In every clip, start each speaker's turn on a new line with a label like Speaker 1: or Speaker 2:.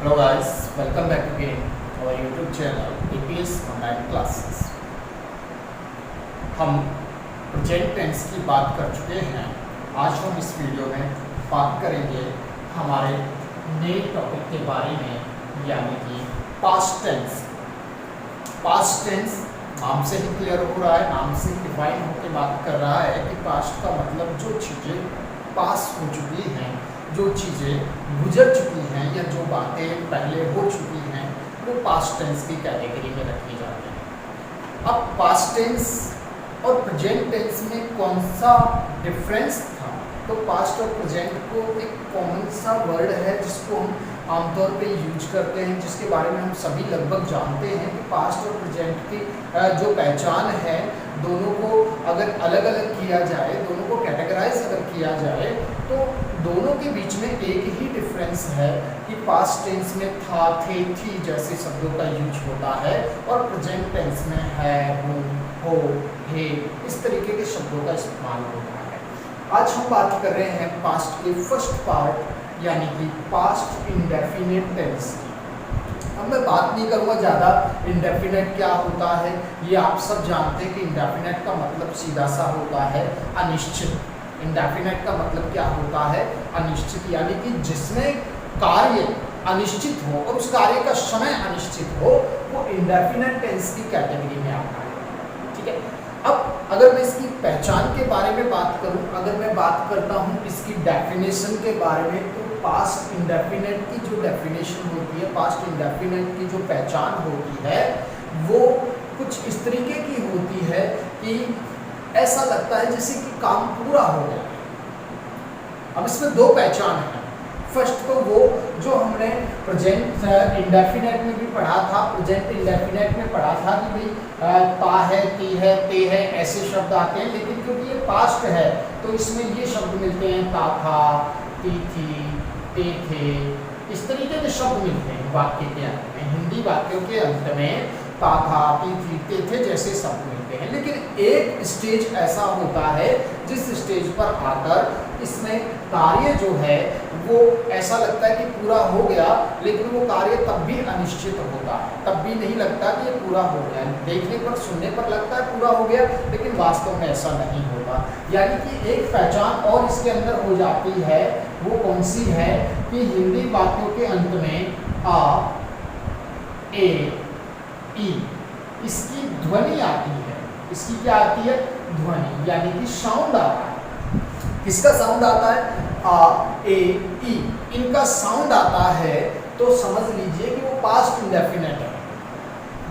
Speaker 1: Hello guys, welcome back again our YouTube channel APS Online Classes। हम present tense की बात कर चुके हैं। आज हम इस वीडियो में बात करेंगे हमारे नए टॉपिक के बारे में, यानी कि पास्ट टेंस। पास्ट टेंस नाम से ही क्लियर हो रहा है, नाम से ही डिफाइन होकर बात कर रहा है कि पास्ट का मतलब जो चीज़ें पास हो चुकी हैं, जो चीज़ें गुजर चुकी हैं या जो बातें पहले हो चुकी हैं, वो पास्ट टेंस की कैटेगरी में रखी जाती हैं। अब पास्ट टेंस और प्रेजेंट टेंस में कौन सा डिफरेंस था? तो पास्ट और प्रेजेंट को एक कॉमन सा वर्ड है जिसको हम आमतौर पे यूज करते हैं, जिसके बारे में हम सभी लगभग जानते हैं कि पास्ट और प्रेजेंट की जो पहचान है, दोनों को अगर अलग अलग किया जाए, दोनों को कैटेगराइज अगर किया जाए, तो दोनों के बीच में एक ही डिफरेंस है कि पास्ट टेंस में था, थे, थी जैसे शब्दों का यूज होता है और प्रेजेंट टेंस में है, हूँ, हो, हे, इस तरीके के शब्दों का इस्तेमाल होता है। आज हम बात कर रहे हैं पास्ट के फर्स्ट पार्ट, यानी कि पास्ट इंडेफिनिट टेंस की। अब मैं बात नहीं करूँगा ज़्यादा इंडेफिनिट क्या होता है, ये आप सब जानते हैं कि इंडेफिनिट का मतलब सीधा सा होता है अनिश्चित। इंडेफिनिट का मतलब क्या होता है? अनिश्चित, यानी कि जिसमें कार्य अनिश्चित हो और उस कार्य का समय अनिश्चित हो, वो इंडेफिनिट टेंस की कैटेगरी में आता है। ठीक है। अब अगर मैं इसकी पहचान के बारे में बात करूं, अगर मैं बात करता हूं इसकी डेफिनेशन के बारे में, तो पास्ट इंडेफिनिट की जो डेफिनेशन होती है, पास्ट इंडेफिनिट की जो पहचान होती है, वो कुछ इस तरीके की होती है कि ऐसा लगता है जैसे कि काम पूरा हो गया। अब इसमें दो पहचान है। फर्स्ट तो वो जो हमने प्रेजेंट इंडेफिनिट में भी पढ़ा था, प्रेजेंट इंडेफिनिट में पढ़ा था कि भाई ता है, ती है, ते है, ऐसे शब्द आते हैं, लेकिन क्योंकि ये पास्ट है तो इसमें ये शब्द मिलते हैं, ता था, ती थी, ते थे, इस तरीके के शब्द मिलते हैं वाक्य के अंत में। हिंदी वाक्यों के अंत में ता था, ती थी, ते थे जैसे शब्द मिलते हैं। लेकिन एक स्टेज ऐसा होता है जिस स्टेज पर आकर इसमें कार्य जो है वो ऐसा लगता है कि पूरा हो गया, लेकिन वो कार्य तब भी अनिश्चित होता है, तब भी नहीं लगता कि ये पूरा हो गया। देखने पर, सुनने पर लगता है पूरा हो गया, लेकिन वास्तव में ऐसा नहीं होता। यानी कि एक पहचान और इसके अंदर हो जाती है, वो कौन सी है कि हिंदी वाक्यों के अंत में आ, ए, ई, इसकी ध्वनि आती है। इसकी क्या आती है? ध्वनि, यानी कि साउंड आता है। किसका साउंड आता है? आ, ए, ई, इनका साउंड आता है, तो समझ लीजिए कि वो पास्ट इंडेफिनिट है।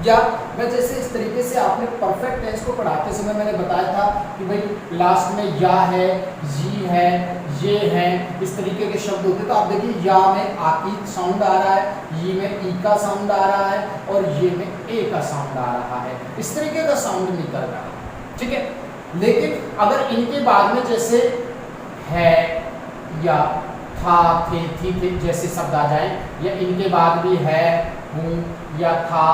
Speaker 1: या मैं जैसे इस तरीके से आपने परफेक्ट टेंस को पढ़ाते समय मैंने बताया था कि भाई लास्ट में या है, जी है, ये है, इस तरीके के शब्द होते, तो आप देखिए या में आ की साउंड आ रहा है, ये में ई का साउंड आ रहा है और ये में ए का साउंड आ रहा है, इस तरीके का साउंड निकल रहा है। ठीक है। लेकिन अगर इनके बाद में जैसे है या था, थे, थी, थे जैसे शब्द आ जाएं, या इनके बाद भी है, हूँ या था,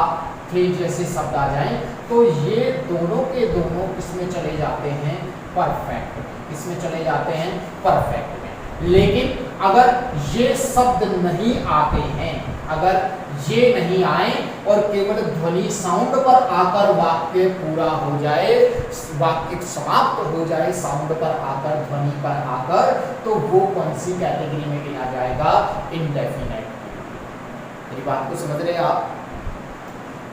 Speaker 1: थे जैसे शब्द आ जाएं, तो ये दोनों के दोनों किसमें चले जाते हैं? परफेक्ट में। किसमें चले जाते हैं? परफेक्ट में। लेकिन अगर ये शब्द नहीं आते हैं, अगर ये नहीं आए और केवल ध्वनि साउंड पर आकर वाक्य पूरा हो जाए, वाक्य समाप्त हो जाए साउंड पर आकर, ध्वनि पर आकर, तो वो कौन सी कैटेगरी में गिना जाएगा? इंडेफिनिट। मेरी बात को समझ रहे हैं आप?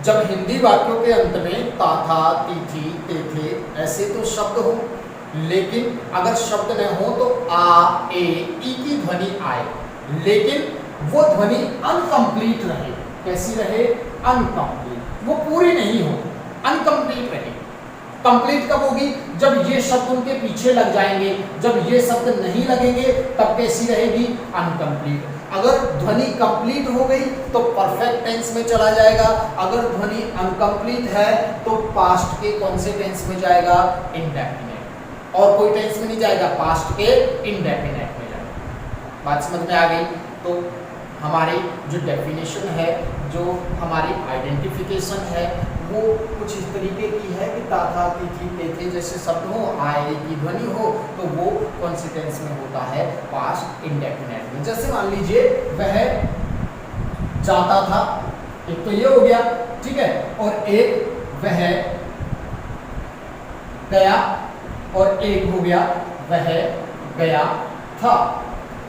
Speaker 1: जब हिंदी वाक्यों के अंत में ता था, ती थी, ते थे ऐसे तो शब्द हो, लेकिन अगर शब्द न हो तो आ, ए, ई की ध्वनि आए, लेकिन वो ध्वनि अनकंप्लीट रहे। कैसी रहे? अनकंप्लीट, वो पूरी नहीं हो, अनकंप्लीट रहे। कंप्लीट कब होगी? जब ये शब्द उनके पीछे लग जाएंगे। जब ये शब्द नहीं लगेंगे तब कैसी रहेगी? अनकंप्लीट। अगर ध्वनि कंप्लीट हो गई तो परफेक्ट टेंस में चला जाएगा, अगर ध्वनि अनकंप्लीट है तो पास्ट के कौन से टेंस में जाएगा? इंडेफिनिट। और कोई टेंस में नहीं जाएगा, पास्ट के इंडेफिनिट में जाएगा। बात समझ में आ गई? तो हमारी जो डेफिनेशन है, जो हमारी आइडेंटिफिकेशन है, वो कुछ इस तरीके की है कि ता था, ती थी, ते थे जैसे शब्द हो, आए की ध्वनि हो, तो वो कौन से टेंस में होता है? पास्ट इंडेफिनिट में। जैसे मान लीजिए वह जाता था, एक तो ये हो गया, ठीक है, और एक वह गया, और एक हो गया वह गया था,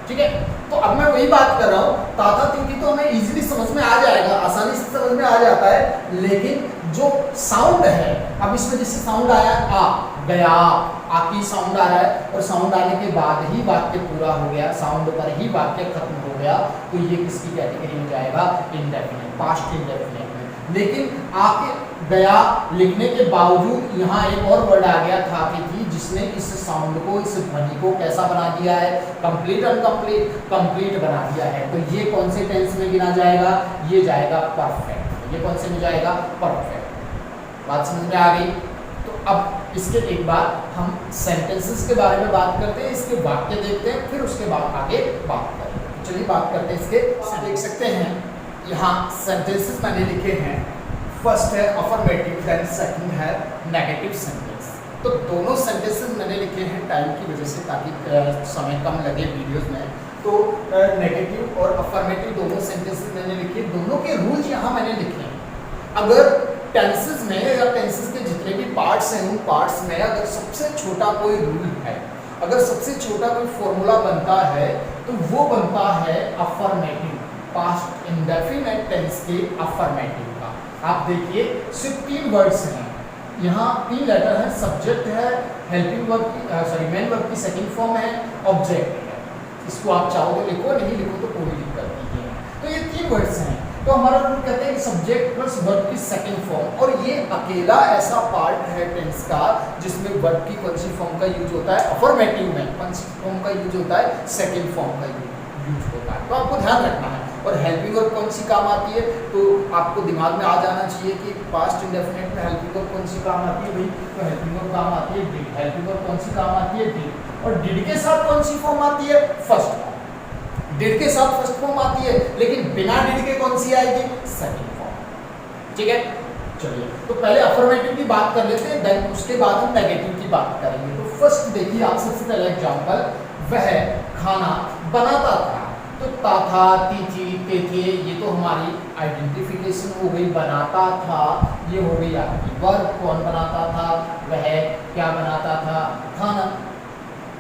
Speaker 1: ठीक है। तो अब मैं वही बात कर रहा हूं, ताता तीती तो हमें इजीली समझ में आ जाएगा, आसानी से समझ में आ जाता है, लेकिन जो साउंड है, अब इसमें जैसे साउंड आया आ गया, आ की साउंड आ रहा है, और साउंड आने के बाद ही वाक्य पूरा हो गया, साउंड पर ही वाक्य खत्म हो गया, तो ये किसकी कैटेगरी में जाएगा? इंडेफिनिट, पास्ट इंडेफिनिट में। लेकिन आके गया लिखने के बावजूद यहाँ एक और वर्ड आ गया था कि थी, जिसने इस साउंड को, इस ध्वनि को कैसा बना दिया है? कंप्लीट अनकंप्लीट, कंप्लीट बना दिया है। तो ये कौन से टेंस में गिना जाएगा? ये जाएगा परफेक्ट। ये कौन से में जाएगा? परफेक्ट। बात समझ में आ गई? तो अब इसके एक बार हम सेंटेंसेस के बारे में बात करते हैं, इसके वाक्य देखते हैं, फिर उसके बाद आगे बात करेंगे। चलिए बात करते हैं इसके। देख सकते हैं यहाँ सेंटेंसेस मैंने लिखे हैं, फर्स्ट है अफर्मेटिव, देन सेकंड है नेगेटिव सेंटेंस। तो दोनों सेंटेंसेस मैंने लिखे हैं टाइम की वजह से, ताकि समय कम लगे वीडियोस में। तो नेगेटिव और अफर्मेटिव दोनों सेंटेंसेस मैंने लिखे, दोनों के रूल्स यहाँ मैंने लिखे हैं। अगर टेंसेस में या टेंसेस के जितने भी पार्ट्स हैं, उन पार्ट्स में अगर सबसे छोटा कोई रूल है, अगर सबसे छोटा कोई फॉर्मूला बनता है, तो वो बनता है अफर्मेटिव, पास्ट इंडेफिनिट टेंस के अफर्मेटिव का। आप देखिए सिर्फ 3 वर्ड्स हैं, यहाँ 3 लेटर है, सब्जेक्ट है, हेल्पिंग वर्ब की मेन वर्ब की सेकंड फॉर्म है, ऑब्जेक्ट है। इसको आप चाहो तो लिखो, नहीं लिखो तो कोई दिक्कत नहीं है। तो ये 3 वर्ड्स हैं। तो हमारा रूल कहते हैं कि सब्जेक्ट प्लस वर्ब की सेकंड फॉर्म, और ये अकेला ऐसा पार्ट है टेंस का जिसमें वर्ब की कौन सी फॉर्म का यूज होता है? अफर्मेटिव में कौन सी फॉर्म का यूज होता है? सेकंड फॉर्म का यूज होता है। तो आपको ध्यान रखना है। और हेल्पिंग वर्ब कौन सी काम आती है? तो आपको दिमाग में आ जाना चाहिए कि पास्ट इंडेफिनिट में हेल्पिंग वर्ब कौन सी काम आती है भाई? तो हेल्पिंग वर्ब काम आती है डिड। हेल्पिंग वर्ब कौन सी काम आती है? डिड। और डिड के साथ कौन सी फॉर्म आती है? First form. डिड के साथ फर्स्ट फॉर्म आती है, लेकिन बिना डिड के कौन सी आएगी? Second form. ठीक है, चलिए तो पहले अफर्मेटिव की बात कर लेते हैं, देन उसके बाद हम नेगेटिव की बात करेंगे। तो फर्स्ट देखिए आप सबसे पहले एग्जांपल, वह खाना बनाता था। तो ता था, ती थी, ते थे, ये तो हमारी आइडेंटिफिकेशन हो गई, बनाता था, ये हो गई आपकी वर्ब। कौन बनाता था? वह। क्या बनाता था? खाना।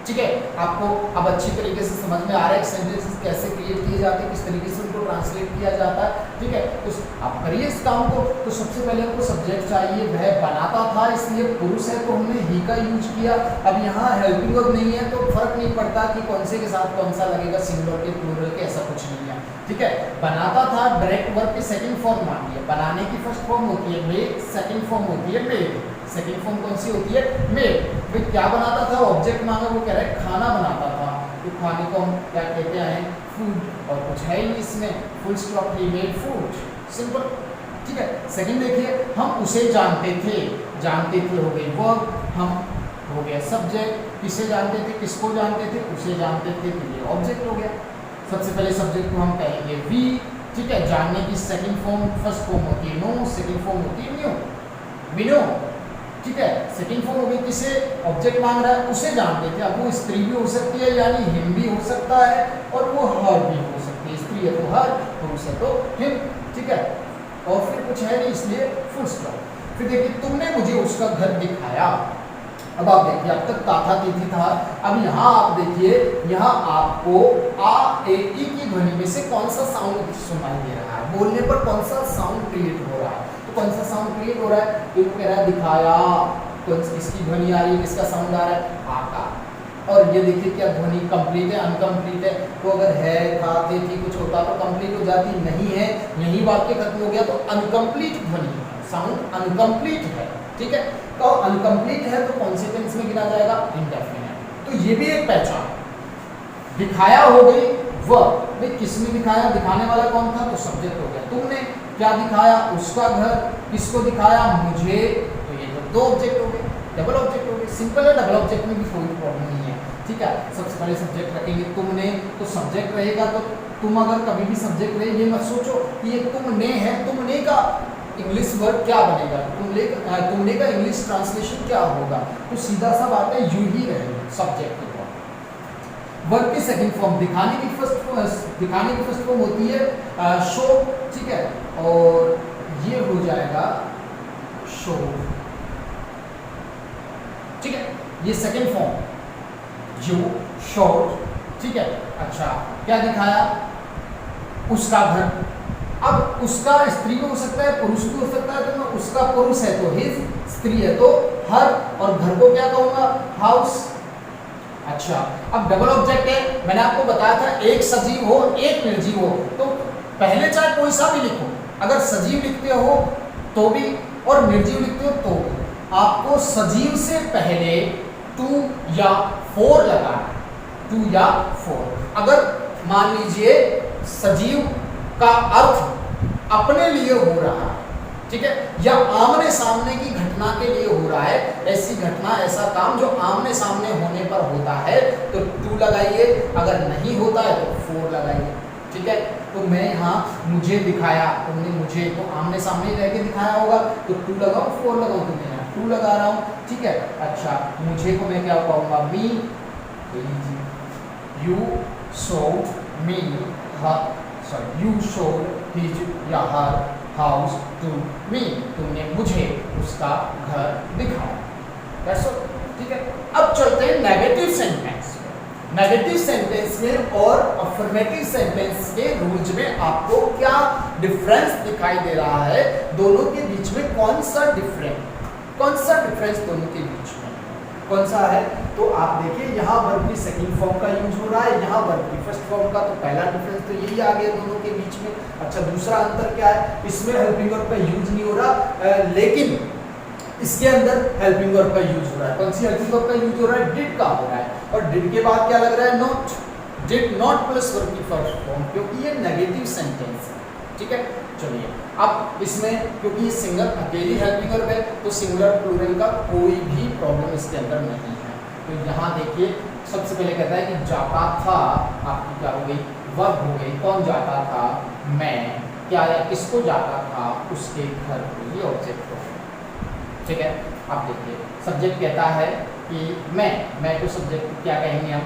Speaker 1: ठीक है, आपको अब अच्छी तरीके से समझ में आ रहा है सेंटेंसेस कैसे क्रिएट किए जाते हैं, किस तरीके से उनको ट्रांसलेट किया जाता है। ठीक है, तो आप करिए इस काम को। तो सबसे पहले हमको सब्जेक्ट चाहिए, वह बनाता था, इसलिए पुरुष है तो हमने ही का यूज किया। अब यहाँ हेल्पिंग वर्ब नहीं है तो फर्क नहीं पड़ता कि कौन से के साथ कौन सा लगेगा, सिंगुलर के प्लूरल के, ऐसा कुछ नहीं है। ठीक है, बनाता था डायरेक्ट वर्ब की सेकंड फॉर्म मांगी है। बनाने की फर्स्ट फॉर्म होती है मेक, सेकंड फॉर्म होती है मेड। सेकंड फॉर्म कौन सी होती है? मेड। भाई क्या बनाता था? ऑब्जेक्ट मांगा, वो कह रहा है खाना बनाता था। तो खाने को हम क्या कहते हैं? फूड। और कुछ है ही इसमें, full stop, he made food, simple. ठीक है, सेकंड देखिए, हम उसे जानते थे। जानते थे हो गई वर्ब, हम हो गया सब्जेक्ट। किसे जानते थे? किसको जानते थे? उसे जानते थे, तो ये ऑब्जेक्ट हो गया। सबसे पहले सब्जेक्ट को हम कहेंगे वी। ठीक है, जानने की सेकंड फॉर्म, फर्स्ट फॉर्म होती है नो, सेकंड फॉर्म होती है न्यू, वी नो। ठीक है, सेकंड फॉर्म हो गई, किसे ऑब्जेक्ट मांग रहा है? उसे जानते थे। अब वो स्त्री भी हो सकती है, यानी हिम भी हो सकता है, और वो हर भी हो सकती है। स्त्री है तो हर, पुरुष है तो हिम। ठीक है, और फिर कुछ है नहीं, इसलिए फुल स्टॉप। फिर देखिए, तुमने मुझे उसका घर दिखाया। अब आप देखिए, अब तक था, तिथि था। अब यहाँ आप देखिए, यहाँ आपको आ ए ई की ध्वनि में से कौन सा साउंड सुनाई दे रहा है? बोलने पर कौन सा साउंड क्रिएट हो रहा है? तो कौन सा साउंड क्रिएट हो रहा है? तो कह रहा है दिखाया, तो इसकी ध्वनि आ रही है, किसका साउंड आ रहा है? आ का। और ये देखिए क्या ध्वनि कंप्लीट है, अनकंप्लीट है? तो अगर है, था, थे, थी कुछ होता तो कंप्लीट हो जाती, नहीं है, यही वाक्य खत्म हो गया, तो अनकंप्लीट ध्वनि है, साउंड अनकंप्लीट है। ठीक है, तो अनकंप्लीट है तो कौन से टेंस में गिना जाएगा? इंडेफिनिट। तो ये भी एक पहचान। दिखाया हो गई वर्ब, भाई किसने दिखाया? दिखाने वाला कौन था? तो सब्जेक्ट हो गया। तुमने क्या दिखाया? उसका घर। किसको दिखाया? मुझे। तो ये तो 2 ऑब्जेक्ट हो गए, डबल ऑब्जेक्ट हो गए। सिंपल है, डबल ऑब्जेक्ट में भी कोई प्रॉब्लम नहीं है। ठीक है, सबसे पहले सब्जेक्ट रखेंगे तुमने, तो सब्जेक्ट रहेगा। तो तुम अगर कभी भी सब्जेक्ट रहे, ये मत सोचो कि ये तुमने है, तुमने का इंग्लिश वर्ड क्या बनेगा? तुमने का इंग्लिश ट्रांसलेशन क्या होगा? तो सीधा सा बात है, यू ही रहेगा सब्जेक्ट के बाद। वर्ब की सेकंड फॉर्म दिखाने की फर्स्ट फॉर्म होती है शो, ठीक है, और ये हो जाएगा शो, ठीक है, ये सेकंड फॉर्म यू शोड, ठीक है। अच्छा, क्या दिखाया? उसका घर। अब उसका स्त्री भी हो सकता है, पुरुष भी हो सकता है, तो मैं उसका पुरुष है तो हिज, स्त्री है तो हर, और घर को क्या कहूंगा? हाउस। अच्छा, अब डबल ऑब्जेक्ट है, मैंने आपको बताया था एक सजीव हो एक निर्जीव हो, तो पहले चाहे कोई सा भी लिखो, अगर सजीव लिखते हो तो भी और निर्जीव लिखते हो तो भी, आपको सजीव से पहले टू या फोर लगाना है, टू या फोर। अगर मान लीजिए सजीव का अर्थ अपने लिए हो रहा है, ठीक है, या आमने सामने की घटना के लिए हो रहा है, ऐसी घटना ऐसा काम जो आमने सामने होने पर होता है तो टू लगाइए, अगर नहीं होता है तो फोर लगाइए, ठीक है। तो मैं यहाँ मुझे दिखाया, तुमने मुझे तो आमने सामने रह के दिखाया होगा, तो टू लगाओ फोर लगाओ, तो मैं यहाँ टू लगा रहा हूँ, ठीक है। अच्छा, मुझे को मैं क्या कहूँगा? मी, you showed me her, sorry, you showed his या her house to me, तुमने मुझे उसका घर दिखाया। That's all, ठीक है। अब चलते हैं नेगेटिव सेंटेंस में। नेगेटिव सेंटेंस में और अफर्मेटिव सेंटेंस के रूल्स में आपको क्या डिफरेंस दिखाई दे रहा है? दोनों के बीच में कौन सा डिफरेंस दोनों के बीच में कौन सा है? तो आप देखिए, यहाँ वर्ब की सेकंड फॉर्म का यूज हो रहा है, यहाँ वर्ब की फर्स्ट फॉर्म का, तो पहला डिफरेंस तो यही आ गया दोनों के बीच में। अच्छा, दूसरा अंतर क्या है? इसमें हेल्पिंग वर्ब का यूज नहीं हो रहा, लेकिन इसके अंदर हेल्पिंग वर्ब का यूज हो रहा है। कौन सी हेल्पिंग वर्ब का यूज हो रहा है? डिड का हो रहा है, और डिड के बाद क्या लग रहा है? Not. Did not plus verb की फर्स्ट फॉर्म, क्योंकि ये नेगेटिव सेंटेंस है, ठीक है। चलिए, अब इसमें क्योंकि ये सिंगल अकेली हेल्पिंग वर्ब है, तो सिंगुलर प्लूरल का कोई भी प्रॉब्लम इसके अंदर नहीं है। तो यहाँ देखिए, सबसे पहले कहता है कि जाता था, आपकी क्या हो गई? वर्ब हो गई। कौन जाता था? मैं। क्या या किसको जाता था? उसके घर को, ये ऑब्जेक्ट हो, ठीक है। आप देखिए, सब्जेक्ट कहता है कि मैं को सब्जेक्ट क्या कहेंगे हम?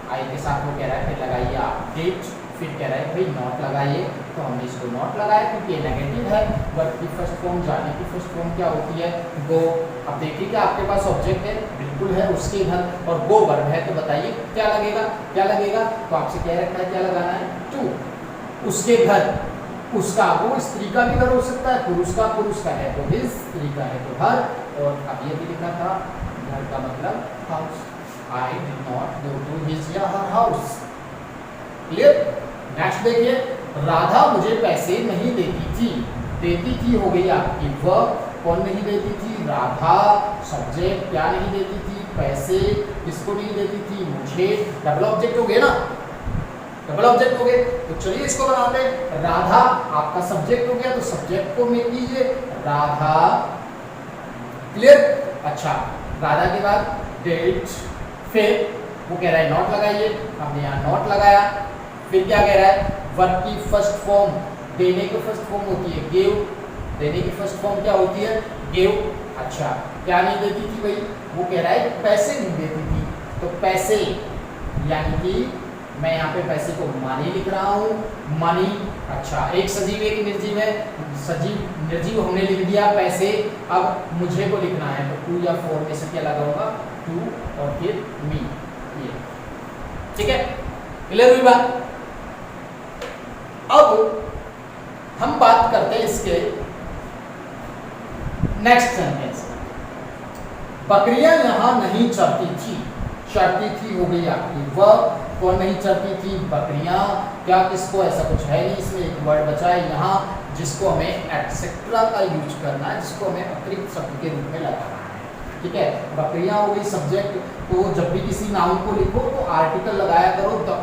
Speaker 1: आई के साथ वो कह रहा है, फिर लगाइए आप डिड, फिर कह रहा है भाई नॉट लगाइए, तो हमने इसको नॉट लगाया क्योंकि ये नेगेटिव है। वर्ब की फर्स्ट फॉर्म, जाने की फर्स्ट फॉर्म क्या होती है? गो। अब देखिए कि आपके पास ऑब्जेक्ट है, बिल्कुल है, उसके घर, और गो वर्ब है, तो बताइए क्या लगेगा? तो आपसे कह रखा है क्या लगाना है? टू। उसके घर, उसका, वो स्त्री का भी घर हो सकता है, पुरुष का है तो हिज, स्त्री का है तो हर, और अब ये भी लिखा था घर का मतलब house. I did not go to his या हर हाउस। क्लियर? नेक्स्ट देखिए, राधा मुझे पैसे नहीं देती थी हो गई आपकी वर्ब। कौन नहीं देती थी? राधा। सब्जेक्ट क्या नहीं देती थी? पैसे। किसको नहीं देती थी? मुझे। डबल ऑब्जेक्ट हो गए ना, डबल ऑब्जेक्ट हो गए। तो चलिए इसको बनाते हैं। राधा आपका सब्जेक्ट हो गया, तो सब्जेक्ट को मेक कीजिए राधा। क्लियर? अच्छा, राधा के बाद डिड, फिर वो कह रहा है नॉट लगाइए, हमने यहाँ नॉट लगाया। फिर क्या कह रहा है? वर्ब की फर्स्ट फॉर्म, देने की फर्स्ट फॉर्म होती है गिव। देने की फर्स्ट फॉर्म क्या होती है? गिव। अच्छा, क्या नहीं देती थी भाई? वो कह रहा है पैसे नहीं देती थी, तो पैसे, यानी कि मैं यहाँ पे पैसे को मनी लिख रहा हूँ, मनी। अच्छा, एक सजीव एक निर्जीव है, सजीव निर्जीव हमने लिख दिया पैसे। अब मुझे को लिखना है, तो टू या फोर में से क्या लगाऊंगा? टू, और फिर मी, ये, ठीक है। क्लियर हुई बात? अब हम बात करते हैं इसके नेक्स्ट सेंटेंस। बकरियां यहां नहीं चरती थी हो गई आपकी वर्ब। कौन नहीं चरती थी? बकरियां। क्या, किसको? ऐसा कुछ है नहीं, इसमें एक वर्ड बचा है यहाँ, जिसको हमें एक्सेट्रा का यूज करना है, जिसको हमें अतिरिक्त शब्द के रूप में लगाना है, ठीक है। बकरियां हो गई सब्जेक्ट, तो जब भी किसी नाउन को लिखो तो आर्टिकल लगाया करो। तो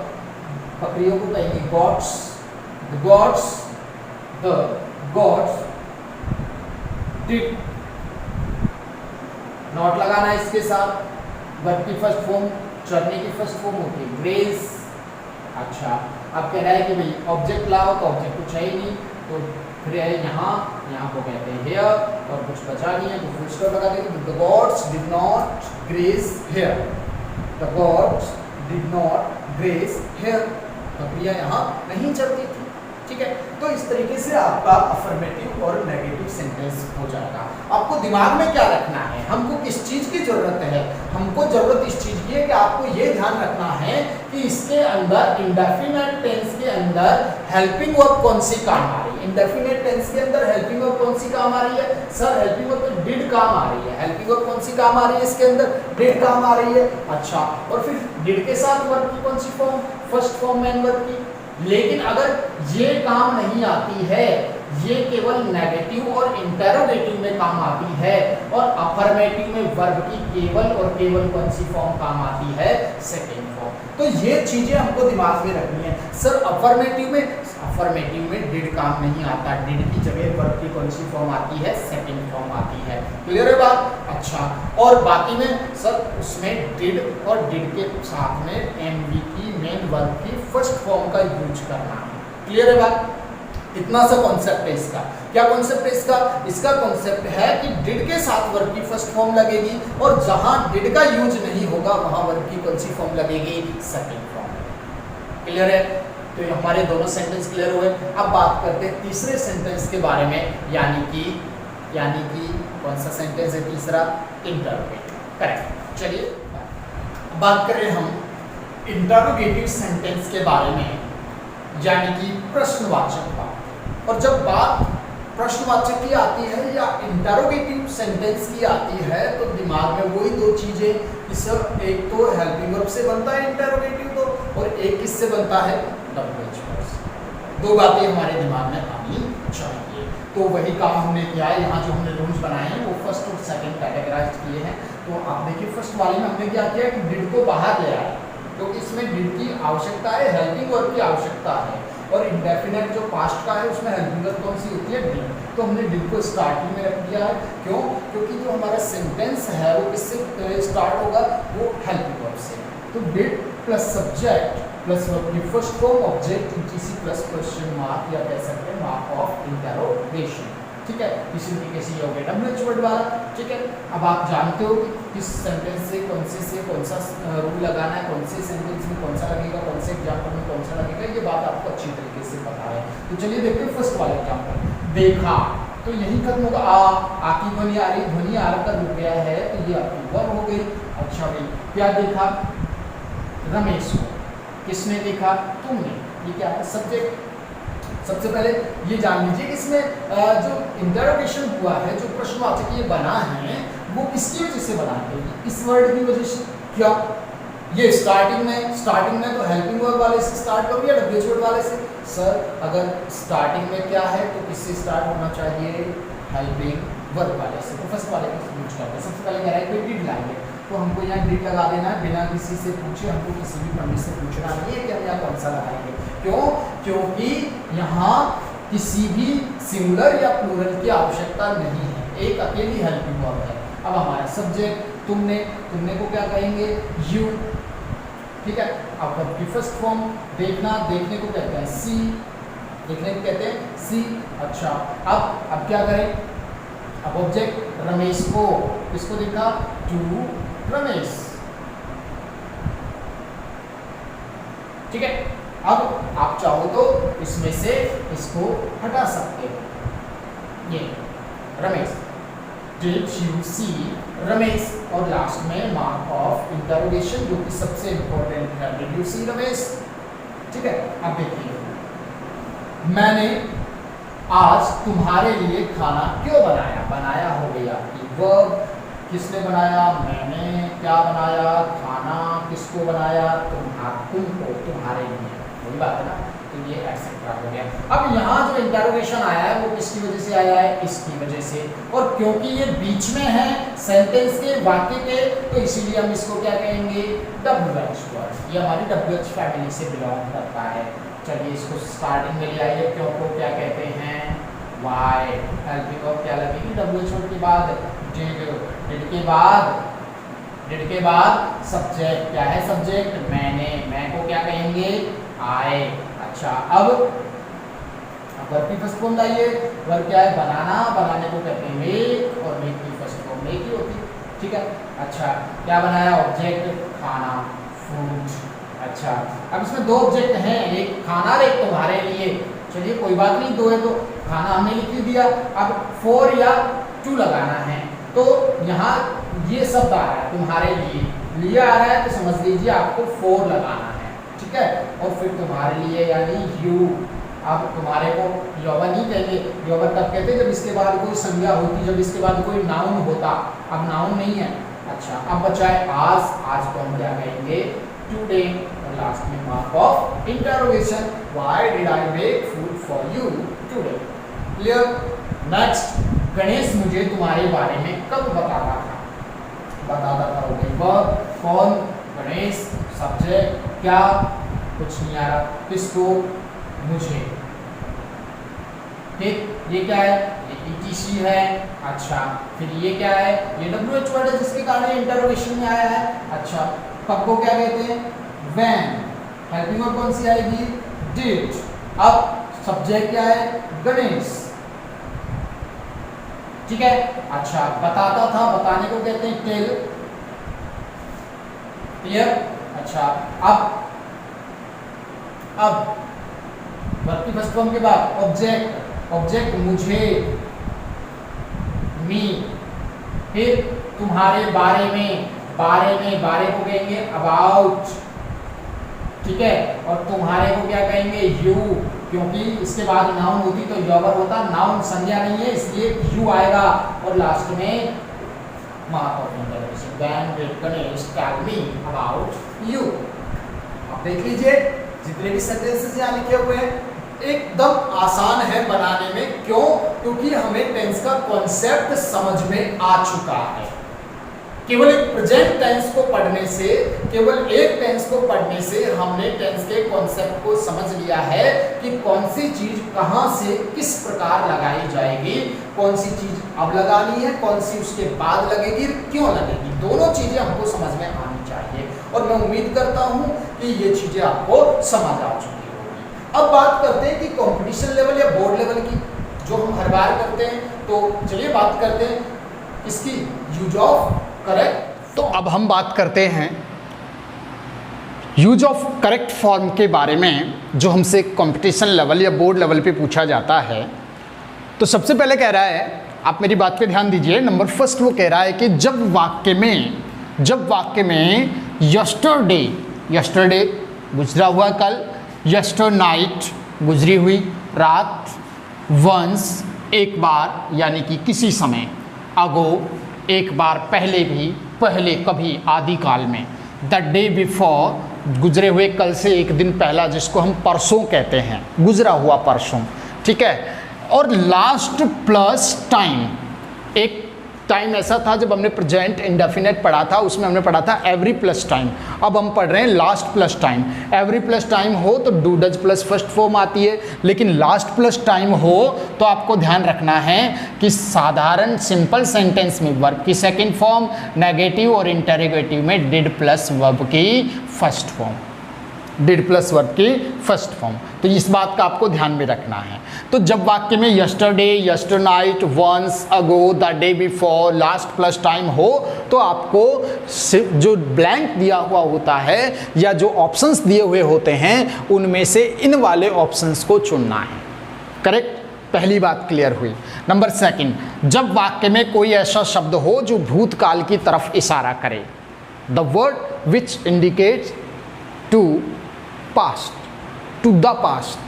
Speaker 1: बकरियों को कहेंगे gods, the gods did. Not लगाना है इसके साथ। वर्ब की फर्स्ट फॉर्म, चरने की फर्स्ट फॉर्म होती है ग्रेज। अच्छा, अब कह रहा है कि भाई ऑब्जेक्ट लाओ, तो ऑब्जेक्ट कुछ है ही नहीं, तो फिर है यहाँ को कहते हैं हेयर, और कुछ बचा नहीं है तो फुल स्टॉप लगा देंगे। The gods did not graze here, the gods did not graze here, बकरियां यहाँ नहीं चलती थी। ठीक है, तो इस तरीके से आपका अफर्मेटिव और नेगेटिव सेंटेंस हो जाएगा। आपको दिमाग में क्या रखना है, हमको किस चीज की जरूरत है, हमको जरूरत इस चीज की है कि आपको ये ध्यान रखना है कि इसके अंदर इंडेफिनिट टेंस के अंदर हेल्पिंग वर्ब कौन सी काम आ रही है। इंडेफिनिट टेंस के अंदर हेल्पिंग वर्ब कौन सी काम आ रही है, सर हेल्पिंग वर्ब तो डिड काम आ रही है। हेल्पिंग वर्ब कौन सी काम आ रही है इसके अंदर, डिड काम आ रही है। अच्छा, और फिर डिड के साथ वर्ब की कौन सी form, first form main verb की। लेकिन अगर ये काम नहीं आती है, ये केवल नेगेटिव और इंटरोगेटिव में काम आती है, और अफर्मेटिव में वर्ब की केवल और केवल कौन सी फॉर्म काम आती है, सेकंड फॉर्म। तो ये चीजें हमको दिमाग में रखनी है। सर अफर्मेटिव में डिड काम नहीं आता, डिड की जगह वर्ब की कौन सी फॉर्म आती है, सेकंड फॉर्म आती है। क्लियर है बात? अच्छा, और बाकी में सर उसमें डिड और डिड के साथ में एमवी की मेन वर्ब की फर्स्ट फॉर्म का यूज करना है। क्लियर है बात? इतना सा कॉन्सेप्ट है इसका। क्या कॉन्सेप्ट है इसका? इसका कॉन्सेप्ट है कि डिड के साथ वर्ब की फर्स्ट फॉर्म लगेगी, और जहां डिड का यूज नहीं होगा वहां वर्ब की कौन सी फॉर्म लगेगी, सेकंड फॉर्म। क्लियर है? तो ये हमारे दोनों सेंटेंस क्लियर हुए। अब बात करते हैं तीसरे सेंटेंस के बारे में, यानी कि कौन सा सेंटेंस है तीसरा, इंटरोगेटिव। करेक्ट। चलिए बात करें हम इंटरोगेटिव सेंटेंस के बारे में, यानी कि प्रश्नवाचक बात। और जब बात प्रश्नवाचक की आती है या इंटरोगेटिव सेंटेंस की आती है, तो दिमाग में वही दो चीजें, सर एक तो हेल्पिंग वर्ब से बनता है इंटरोगेटिव तो, और एक किससे बनता है, WH वर्ब से। दो बातें हमारे दिमाग में आनी चाहिए। तो वही काम हमने किया है। यहाँ जो हमने रूल्स बनाए हैं वो फर्स्ट और सेकंड कैटेगराइज किए हैं। तो आप देखिए फर्स्ट वाले में हमने क्या किया कि डिड को बाहर ले आया, तो इसमें डिड की आवश्यकता है, हेल्पिंग वर्ब की आवश्यकता है, और इंडेफिनिट जो पास्ट का है उसमें हेल्पिंग वर्ब कौन सी होती है, डिड। तो हमने डिड को स्टार्टिंग में रख दिया है। क्यों? क्योंकि जो हमारा सेंटेंस है वो किससे स्टार्ट होगा, वो हेल्पिंग वर्ब से। तो did plus subject plus verb की first form object ETC plus question mark, या कह सकते हैं मार्क ऑफ इंटरोगेशन। ठीक है, इसी तरीके से ये हो गया WH वर्ड वाला। ठीक है, अब आप जानते हो कि किस सेंटेंस से कौन सा रूल लगाना है, कौन से सेंटेंस में कौन सा लगेगा, कौन से एग्जाम्पल में कौन सा लगेगा, ये बात आपको अच्छी तरीके से पता है। तो चलिए देखते हैं फर्स्ट वाला एग्जाम्पल। देखा, तो यही खत्म होगा। आ की ध्वनि आ रही, ध्वनि आ कर रुक गया है, तो ये आपकी वर्ब हो गई। अच्छा भाई, क्या देखा, रमेश को। किसने देखा, तुमने। ये क्या है, सब्जेक्ट। सबसे पहले ये जान लीजिए इसमें जो इंटरोगेशन हुआ है, जो प्रश्नवाचक ये बना है, वो किसकी वजह से बना है, इस वर्ड की वजह से। क्या ये स्टार्टिंग में तो हेल्पिंग वर्ब वाले से स्टार्ट करो या WH वर्ड वाले से। सर अगर स्टार्टिंग में क्या है तो किससे स्टार्ट होना चाहिए, हेल्पिंग वर्ब वाले से। तो फर्स्ट वाले को यूज करते हैं। सबसे पहले कह रहा है कि डिड लाएंगे, तो हमको यहाँ डिड लगा देना है बिना किसी से पूछे, हमको किसी भी पंडित से पूछना नहीं है कि हम यहाँ कौन सा लगाएंगे। क्यों? क्योंकि यहाँ किसी भी सिंगुलर या प्लूरल की आवश्यकता नहीं है, एक अकेली हेल्पिंग वर्ब है। अब हमारा सब्जेक्ट तुमने को क्या कहेंगे, यू। ठीक है, अब वर्ब की फर्स्ट फॉर्म देखना, देखने को कहते हैं सी, देखने को कहते हैं सी। अच्छा, अब क्या करें, अब ऑब्जेक्ट रमेश को, किसको देखा, टू रमेश। ठीक है, अब आप चाहो तो इसमें से इसको हटा सकते हो, ये Ramesh. Did you see Ramesh, और लास्ट में मार्क ऑफ इंटरोगेशन जो कि सबसे इंपॉर्टेंट है, डिड यू सी रमेश। ठीक है, अब देखिए, मैंने आज तुम्हारे लिए खाना क्यों बनाया, बनाया हो गई आपकी वर्ब। किसने बनाया, मैंने। क्या बनाया, खाना। किसको बनाया, तुमको, तुम्हारे लिए। वही बात है ना, तो ये एक्सेट्रा हो गया। अब यहाँ जो इंटरोगेशन आया है वो किसकी वजह से आया है, इसकी वजह से। और क्योंकि ये बीच में है सेंटेंस के, वाक्य के, तो इसीलिए हम इसको क्या कहेंगे, WH वर्ड। ये हमारी WH फैमिली से बिलोंग करता है। चलिए इसको स्टार्टिंग में ले आइए, क्यों को क्या कहते हैं, वाई। हेल्पिंग वर्ब क्या लगेगी, WH वर्ड के बाद डिड के बाद सब्जेक्ट। क्या है सब्जेक्ट, मैंने। मैं को क्या कहेंगे, आए। अच्छा, अब वर्ब की फर्स्ट फॉर्म लाइए। वर्ब क्या है, बनाना। बनाने को कहते हैं मेक, और मेक की फर्स्ट फॉर्म मेक ही होती है। ठीक है, अच्छा क्या बनाया, ऑब्जेक्ट खाना, फूड। अच्छा, अब इसमें दो ऑब्जेक्ट हैं, एक खाना और एक तुम्हारे लिए। चलिए कोई बात नहीं, दो है तो खाना हमने लिख ही दिया। अब फॉर या टू लगाना है, तो यहाँ ये शब्द आ रहा है तुम्हारे लिए आ रहा है, तो समझ लीजिए आपको फॉर लगाना है, ठीक है। और फिर तुम्हारे लिए यानी यू। अब तुम्हारे को यौवन नहीं कहेंगे, यौवन तब कहते हैं जब इसके बाद कोई संज्ञा होती, जब इसके बाद कोई नाउन होता। अब नाउन नहीं है। अच्छा, अब बचा है आज को हम क्या कहेंगे, टुडे। और लास्ट में mark of interrogation, why did I make food for you today. Clear. Next, Ganesh मुझे तुम्हारे बारे में कब बताता था। बताता था वह कौन, गणेश। सब्जेक्ट क्या, कुछ नहीं आ रहा, किसको, मुझे। ठीक, ये क्या है, ये ETC है। अच्छा, फिर ये क्या है, ये WH वर्ड है जिसके कारण इंटरोगेशन में आया है। अच्छा, कब को क्या कहते हैं, when। हेल्पिंग वर्ब कौन सी आएगी, did। अब सब्जेक्ट क्या है, गणेश, ठीक है। अच्छा, बताता था, बताने को कहते हैं टेल। क्लियर। अच्छा, अब वर्ब की फर्स्ट फॉर्म के बाद ऑब्जेक्ट मुझे, मी। फिर तुम्हारे बारे में बारे को कहेंगे अबाउट, ठीक है। और तुम्हारे को क्या कहेंगे, यू, क्योंकि इसके बाद नाउन होती तो यौवर होता, नाउन संज्ञा नहीं है इसलिए यू आएगा। और लास्ट में mark of interrogation, when did Ganesh tell me about you. अब देख लीजिए जितने भी सेंटेंसेस यहाँ लिखे हुए हैं एकदम आसान है बनाने में। क्यों? क्योंकि हमें टेंस का कॉन्सेप्ट समझ में आ चुका है। केवल एक प्रेजेंट टेंस को पढ़ने से, केवल एक टेंस को पढ़ने से हमने टेंस के कॉन्सेप्ट को समझ लिया है कि कौन सी चीज कहां से किस प्रकार लगाई जाएगी, कौन सी चीज अब लगानी है, कौन सी उसके बाद लगेगी, क्यों लगेगी। दोनों चीजें हमको समझ में आनी चाहिए और मैं उम्मीद करता हूं कि ये चीजें आपको समझ आ चुकी होगी। अब बात करते हैं कि कंपटीशन लेवल या बोर्ड लेवल की, जो हम हर बार करते हैं। तो चलिए बात करते हैं इसकी यूज ऑफ करेक्ट। तो अब हम बात करते हैं यूज ऑफ करेक्ट फॉर्म के बारे में, जो हमसे कंपटीशन लेवल या बोर्ड लेवल पे पूछा जाता है। तो सबसे पहले कह रहा है, आप मेरी बात पे ध्यान दीजिए, नंबर फर्स्ट वो कह रहा है कि जब वाक्य में यस्टरडे गुजरा हुआ कल, यस्टर नाइट गुजरी हुई रात, वंस एक बार यानी कि किसी समय, अगो एक बार पहले भी, पहले कभी आदि काल में, द डे बिफोर गुजरे हुए कल से एक दिन पहला जिसको हम परसों कहते हैं, गुजरा हुआ परसों, ठीक है। और लास्ट प्लस टाइम, एक टाइम ऐसा था जब हमने प्रेजेंट इंडेफिनेट पढ़ा था, उसमें हमने पढ़ा था एवरी प्लस टाइम। अब हम पढ़ रहे हैं last plus time. Every plus time हो तो do does plus first form आती है, लेकिन लास्ट प्लस टाइम हो तो आपको ध्यान रखना है कि साधारण सिंपल सेंटेंस में वर्ब की सेकंड फॉर्म, नेगेटिव और इंटरोगेटिव में डिड प्लस वर्ब की first form, did plus verb की फर्स्ट फॉर्म। तो इस बात का आपको ध्यान में रखना है। तो जब वाक्य में yesterday, yester night, once, ago, the day before, last plus time हो तो आपको जो ब्लैंक दिया हुआ होता है या जो ऑप्शंस दिए हुए होते हैं उनमें से इन वाले ऑप्शंस को चुनना है। करेक्ट, पहली बात क्लियर हुई। नंबर सेकंड, जब वाक्य में कोई ऐसा शब्द हो जो भूतकाल की तरफ इशारा करे, the word which indicates to past, to the past,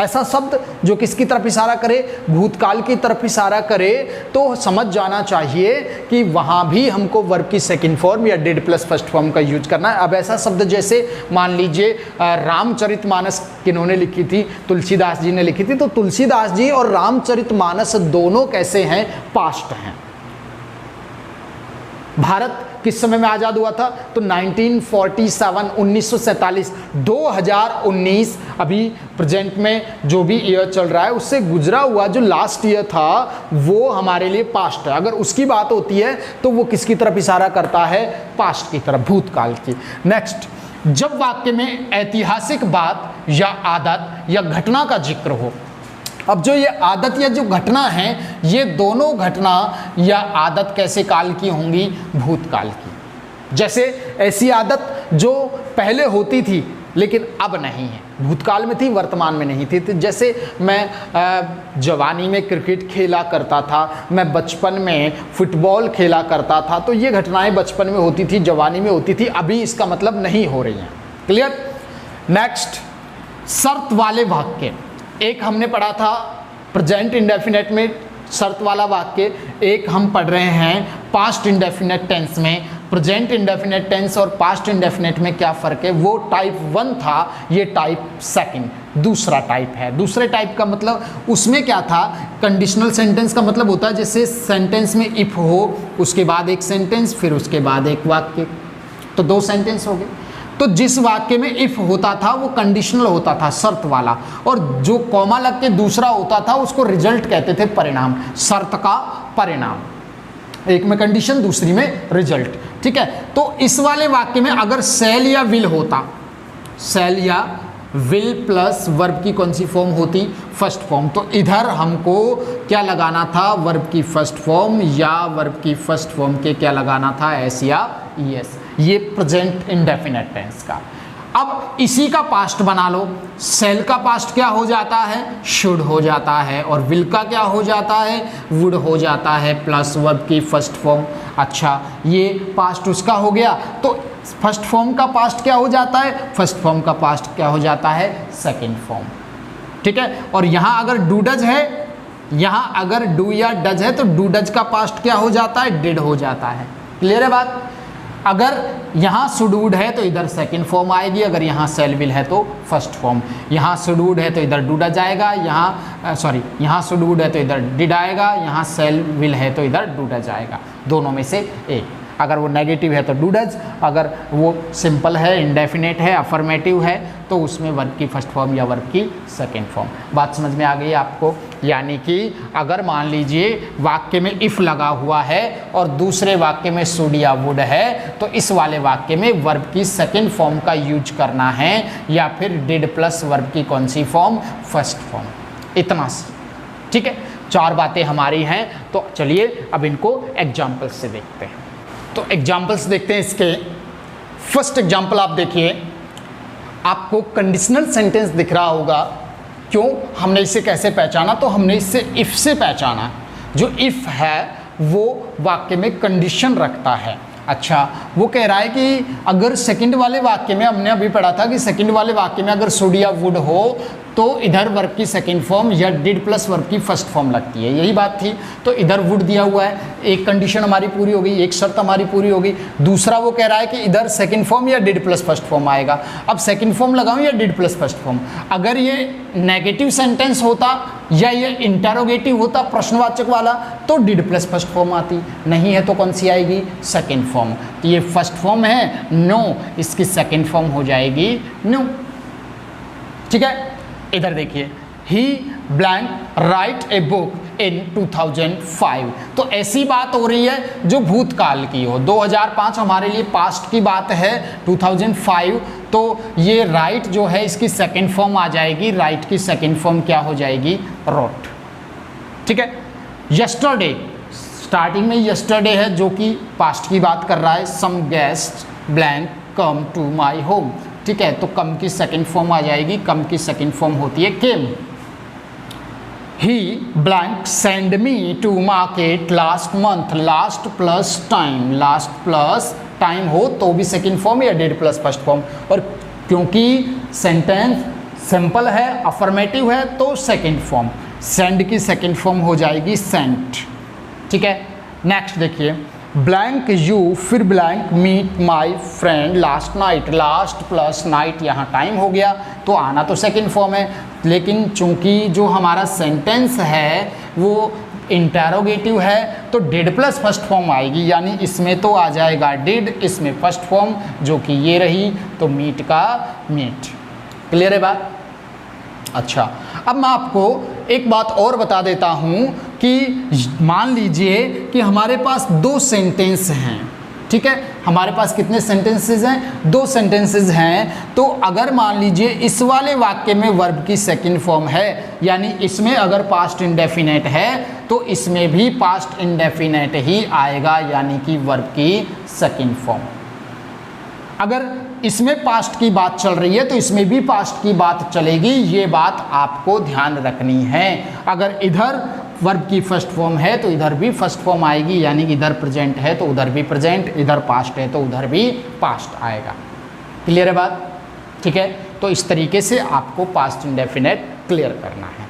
Speaker 1: ऐसा शब्द जो किसकी तरफ इशारा करे, भूतकाल की तरफ इशारा करे, तो समझ जाना चाहिए कि वहाँ भी हमको वर्ब की सेकंड फॉर्म या डिड प्लस फर्स्ट फॉर्म का यूज करना है। अब ऐसा शब्द जैसे मान लीजिए रामचरितमानस किन्होंने लिखी थी, तुलसीदास जी ने लिखी थी, तो तुलसीदास जी और रामचरितमानस दोनों कैसे हैं, पास्ट हैं। भारत किस समय में आज़ाद हुआ था, तो 1947, 1947, 2019 अभी प्रेजेंट में जो भी ईयर चल रहा है उससे गुजरा हुआ जो लास्ट ईयर था वो हमारे लिए पास्ट है। अगर उसकी बात होती है तो वो किसकी तरफ इशारा करता है, पास्ट की तरफ, भूतकाल की। नेक्स्ट, जब वाक्य में ऐतिहासिक बात या आदत या घटना का जिक्र हो। अब जो ये आदत या जो घटना है, ये दोनों घटना या आदत कैसे काल की होंगी, भूतकाल की। जैसे ऐसी आदत जो पहले होती थी लेकिन अब नहीं है, भूतकाल में थी वर्तमान में नहीं थी। तो जैसे मैं जवानी में क्रिकेट खेला करता था, मैं बचपन में फुटबॉल खेला करता था, तो ये घटनाएं बचपन में होती थी, जवानी में होती थी, अभी इसका मतलब नहीं हो रही हैं। क्लियर। नेक्स्ट, शर्त वाले वाक्य। एक हमने पढ़ा था प्रेजेंट इंडेफिनेट में शर्त वाला वाक्य, एक हम पढ़ रहे हैं पास्ट इंडेफिनेट टेंस में। प्रेजेंट इंडेफिनेट टेंस और पास्ट इंडेफिनेट में क्या फ़र्क है? वो टाइप 1 था, ये टाइप सेकंड दूसरा टाइप है। दूसरे टाइप का मतलब उसमें क्या था, कंडीशनल सेंटेंस का मतलब होता है जैसे सेंटेंस में इफ़ हो, उसके बाद एक सेंटेंस, फिर उसके बाद एक वाक्य, तो 2 सेंटेंस हो गए। तो जिस वाक्य में इफ़ होता था वो कंडीशनल होता था, शर्त वाला, और जो कॉमा लग के दूसरा होता था उसको रिजल्ट कहते थे, परिणाम, शर्त का परिणाम। एक में कंडीशन, दूसरी में रिजल्ट। ठीक है। तो इस वाले वाक्य में अगर शैल या विल होता, शैल या विल प्लस वर्ब की कौन सी फॉर्म होती? First form. तो इधर हमको क्या लगाना था? वर्ब की फर्स्ट फॉर्म, या वर्ब की फर्स्ट फॉर्म के क्या लगाना था? एस या ईएस। ये प्रेजेंट इंडेफिनेट टेंस का। अब इसी का पास्ट बना लो। शैल का पास्ट क्या हो जाता है? शुड हो जाता है, और विल का क्या हो जाता है? वुड हो जाता है, प्लस वर्ब की फर्स्ट फॉर्म। अच्छा, ये पास्ट उसका हो गया, तो फर्स्ट फॉर्म का पास्ट क्या हो जाता है? फर्स्ट फॉर्म का पास्ट क्या हो जाता है? Second form. ठीक है। और यहाँ अगर डू डज है, यहाँ अगर डू या डज है तो डू डज का पास्ट क्या हो जाता है? डिड हो जाता है। क्लियर है बात? अगर यहाँ शुडवुड है तो इधर सेकंड फॉर्म आएगी, अगर यहाँ शैल विल है तो फर्स्ट फॉर्म। यहाँ शुडवुड है तो इधर डू डज आएगा, यहाँ शुडवुड है तो इधर डिड आएगा, यहाँ शैल विल है तो इधर डू डज आएगा। दोनों में से एक। अगर वो नेगेटिव है तो डू डज, अगर वो सिंपल है, इंडेफिनेट है, अफर्मेटिव है, तो उसमें वर्ब की फर्स्ट फॉर्म या वर्ब की सेकंड फॉर्म। बात समझ में आ गई आपको? यानी कि अगर मान लीजिए वाक्य में इफ़ लगा हुआ है और दूसरे वाक्य में शुड या वुड है, तो इस वाले वाक्य में वर्ब की सेकंड फॉर्म का यूज करना है, या फिर डिड प्लस वर्ब की कौन सी फॉर्म? First form. इतना सी। ठीक है। 4 बातें हमारी हैं, तो चलिए अब इनको एग्जाम्पल्स से देखते हैं। तो एग्जाम्पल्स देखते हैं इसके। फर्स्ट एग्जाम्पल आप देखिए, आपको कंडीशनल सेंटेंस दिख रहा होगा। क्यों? हमने इसे कैसे पहचाना? तो हमने इससे इफ़ से पहचाना। जो इफ़ है वो वाक्य में कंडीशन रखता है। अच्छा, वो कह रहा है कि अगर सेकंड वाले वाक्य में, हमने अभी पढ़ा था कि सेकंड वाले वाक्य में अगर शुड या वुड हो तो इधर वर्ब की सेकंड फॉर्म या डिड प्लस वर्ब की फर्स्ट फॉर्म लगती है, यही बात थी। तो इधर वुड दिया हुआ है, एक कंडीशन हमारी पूरी हो गई, एक शर्त हमारी पूरी हो गई। दूसरा वो कह रहा है कि इधर सेकंड फॉर्म या डिड प्लस फर्स्ट फॉर्म आएगा। अब सेकंड फॉर्म लगाऊं या डिड प्लस फर्स्ट फॉर्म? अगर ये नेगेटिव सेंटेंस होता या ये इंटरोगेटिव होता, प्रश्नवाचक वाला, तो डिड प्लस फर्स्ट फॉर्म आती। नहीं है तो कौन सी आएगी? Second form. तो ये फर्स्ट फॉर्म है, नो, इसकी सेकंड फॉर्म हो जाएगी नो। ठीक है। इधर देखिए, he blank write a book in 2005। तो ऐसी बात हो रही है जो भूतकाल की हो। 2005 हमारे लिए पास्ट की बात है, 2005, तो ये राइट जो है इसकी सेकंड फॉर्म आ जाएगी। राइट की सेकंड फॉर्म क्या हो जाएगी? रोट। ठीक है। यस्टरडे, स्टार्टिंग में यस्टरडे है जो कि पास्ट की बात कर रहा है। Some guest blank come to my home. ठीक है। तो कम की सेकंड फॉर्म आ जाएगी, कम की सेकंड फॉर्म होती है came. He blank send me to market last month. Last plus time, last plus time हो तो भी सेकंड फॉर्म या डिड प्लस फर्स्ट फॉर्म। और क्योंकि सेंटेंस सिंपल है, अफर्मेटिव है, तो सेकंड फॉर्म। सेंड की सेकंड फॉर्म हो जाएगी सेंट। ठीक है। नेक्स्ट देखिए, ब्लैंक यू फिर blank meet my friend last night. Last plus night, यहाँ टाइम हो गया तो आना तो सेकंड फॉर्म है, लेकिन चूंकि जो हमारा सेंटेंस है वो इंटरोगेटिव है तो डिड प्लस फर्स्ट फॉर्म आएगी। यानी इसमें तो आ जाएगा डिड, इसमें फर्स्ट फॉर्म जो कि ये रही, तो मीट का मीट। क्लियर है बात? अच्छा, अब मैं आपको एक बात और बता देता हूँ कि मान लीजिए कि हमारे पास 2 सेंटेंस हैं। ठीक है। हमारे पास कितने सेंटेंसेस हैं? 2 सेंटेंसेस हैं। तो अगर मान लीजिए इस वाले वाक्य में वर्ब की सेकंड फॉर्म है, यानी इसमें अगर पास्ट इंडेफिनेट है तो इसमें भी पास्ट इंडेफिनेट ही आएगा, यानी कि वर्ब की सेकंड फॉर्म। अगर इसमें पास्ट की बात चल रही है तो इसमें भी पास्ट की बात चलेगी, ये बात आपको ध्यान रखनी है। अगर इधर वर्ब की फर्स्ट फॉर्म है तो इधर भी फर्स्ट फॉर्म आएगी, यानी कि इधर प्रेजेंट है तो उधर भी प्रेजेंट, इधर पास्ट है तो उधर भी पास्ट आएगा। क्लियर है बात? ठीक है, तो इस तरीके से आपको पास्ट इंडेफिनेट क्लियर करना है।